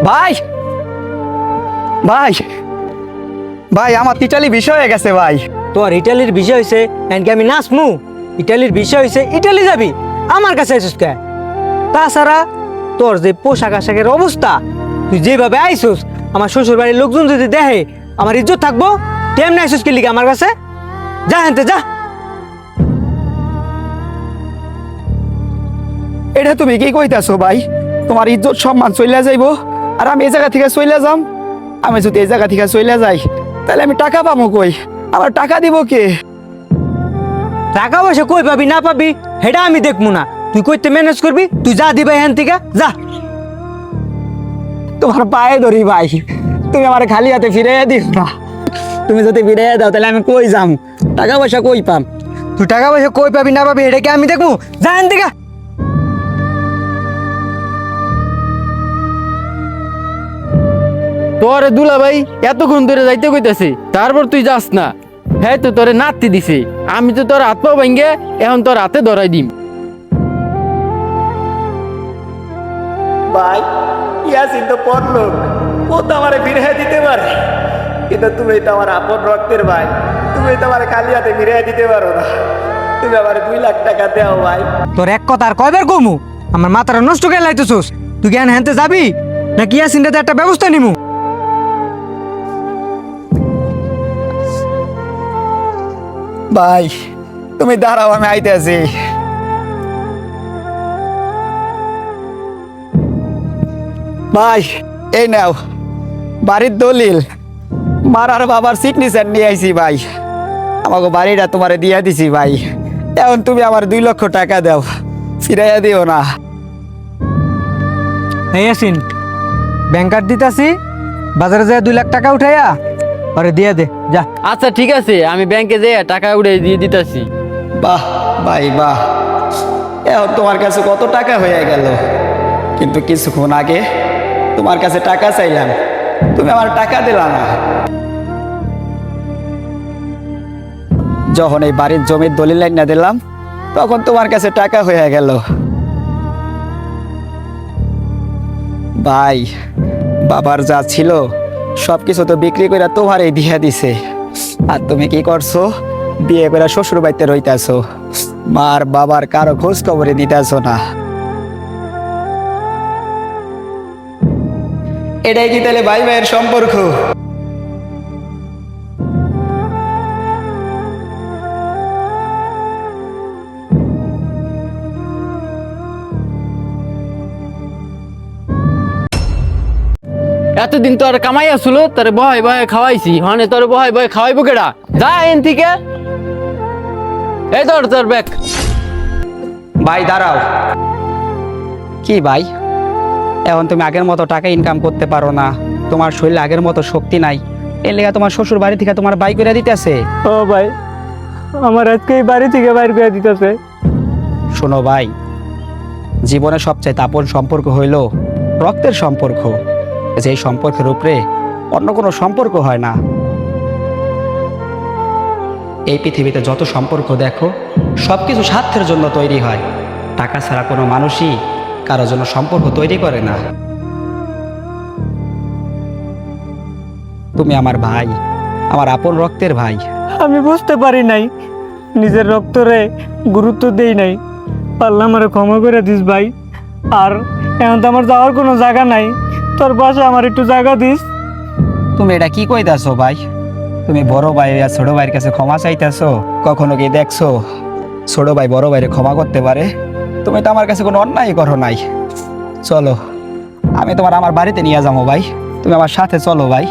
ভাই ভাই ভাই আমার ইটালি বিষয় হয়ে গেছে ভাই। তোর ইটালির বিষয় হয়েছে এনকে আমি নাচমু? ইটালির বিষয় হয়েছে ইটালি যাবি, আমার কাছে আইসুস কে? তাছাড়া তোর যে পোশাক আশাকের অবস্থা, তুই যেভাবে আইসুস, আমার শ্বশুর বাড়ির লোকজন যদি দেখে আমার ইজ্জত থাকবো? তেমনি আইসুস কি লিগে আমার কাছে? যা হেনতে যা। এটা তুমি কি কইতাছো ভাই? তোমার ইজ্জত সম্মান চইলা যাইবো আর আমি এই জায়গা থেকে চইলা যাম? আমি যদি এই জায়গা থেকে চইলা যাই তাহলে আমি টাকা পাবো কই? আমার টাকা দিব কে? টাকা পয়সা কই পাবি না পাবি সেটা আমি দেখবো না, তুই কইতে ম্যানেজ করবি, তুই যা দিবা হেন থেকে যা। তোমার পায়ে ধরি ভাই, তুমি আমার খালি হাতে ফিরাইয়া দিও না। তুমি যদি ফিরাইয়া দাও তাহলে আমি কই যাম? টাকা পয়সা কই পাম? তুই টাকা পয়সা কই পাবি না পাবি এটা কি আমি দেখবো? যা হেন থেকে। তোরে দুলা ভাই এতক্ষণ ধরে যাইতে কইতাছি, তারপর তুই যাস না? হ্যাঁ তো তোরে নাতি দিছে, আমি তো তোর হাত পা ভাঙ্গে এখন তোর হাতে ধরাই দিম। ভাই ইয়াসিন তো পরলোক, ও তো আমার ফিরাইয়া দিতে পারে, কিন্তু তুমি তো আমার আপন রক্তের ভাই, তুমি তো আমার খালি হাতে ফিরাইয়া দিতে পারো না। তুমি আমার 2 লাখ টাকা দাও ভাই। তোর এক কথা আর কয়বার কমু? আমার মাথাটা নষ্ট করে লাইতেছোস। তুই কেন হেনতে যাবি নাকি ইয়াসিনটাতে একটা ব্যবস্থা নিমু? ভাই তুমি দাঁড়াও, আমি আইতেছি। ভাই এই নাও বাড়ির দলিল, মারার বাবার সিগনেচার নিয়ে আইছি ভাই। আমাকে বাড়িটা তোমারে দিয়া দিছি ভাই, এখন তুমি আমার 2 লক্ষ টাকা দাও, ফিরাইয়া দিও না। এই ইয়াসিন, ব্যাংকার দিতাছি, বাজারে যায় 2 লাখ টাকা উঠাইয়া পরে দিয়ে দে যা। আচ্ছা ঠিক আছে, আমি ব্যাংকে যেয়ে টাকা উড়ে দিয়ে দিতাছি। বাহ ভাই বাহ, এখন তোমার কাছে কত টাকা হয়ে গেল, কিন্তু কিছুক্ষণ আগে তোমার কাছে টাকা চাইলাম, তুমি আমার টাকা দিলা না। যখন এই বাড়ির জমির দলিল লাইন না দিলাম তখন তোমার কাছে টাকা হয়ে গেল। ভাই বাবার যা ছিল সবকিছু তো বিক্রি করে তোমারই দিয়া দিছে, আর তুমি কি করছো? বিয়ে করে শ্বশুর বাড়িতে রইতাছো, মার বাবার কারো খোঁজ খবরে নিতেছো না। এটাই কি তাহলে ভাই ভাইয়ের সম্পর্ক? এতদিন তোর কামাই আসছিল, তোর বহাই বহাই খাওয়াইছি, হনে তোর বহাই বহাই খাওয়াইবো কেডা? যা এন থেকে। এই ধর তোর ব্যাগ। ভাই দাঁড়াও। কি ভাই, এখন তুমি আগের মতো টাকা ইনকাম করতে পারো না, তোমার শরীরে আগের মতো শক্তি নাই, এর লেগে তোমার শ্বশুর বাড়ি থেকে তোমার বাই করে দিতেছে? ও ভাই, আমার আজকে এই বাড়ি থেকে বাইর করে দিতেছে। শোনো ভাই, জীবনে সবচেয়ে আপন সম্পর্ক হইল রক্তের সম্পর্ক, যে সম্পর্কের উপরে অন্য কোনো সম্পর্ক হয় না। এই পৃথিবীতে যত সম্পর্ক দেখো সবকিছু স্বার্থের জন্য তৈরি হয়, টাকা ছাড়া কোনো মানুষই কারোর জন্য সম্পর্ক তৈরি করে না। তুমি আমার ভাই, আমার আপন রক্তের ভাই। আমি বুঝতে পারি নাই, নিজের রক্তরে গুরুত্ব দেই নাই, পারলে আমার ক্ষমা করে দিস ভাই। আর এখন তো আমার যাওয়ার কোনো জায়গা নাই, তোর পাশে আমার একটু জায়গা দিস। তুমি এটা কি কইতাছো ভাই? তুমি বড় ভাই আর ছোট ভাইয়ের কাছে ক্ষমা চাইতেছো? কখনো কি দেখছো ছোট ভাই বড় ভাইরে ক্ষমা করতে পারে? তুমি তো আমার কাছে কোনো অন্যায় করো নাই। চলো আমি তোমার আমার বাড়িতে নিয়ে যাবো ভাই, তুমি আমার সাথে চলো ভাই।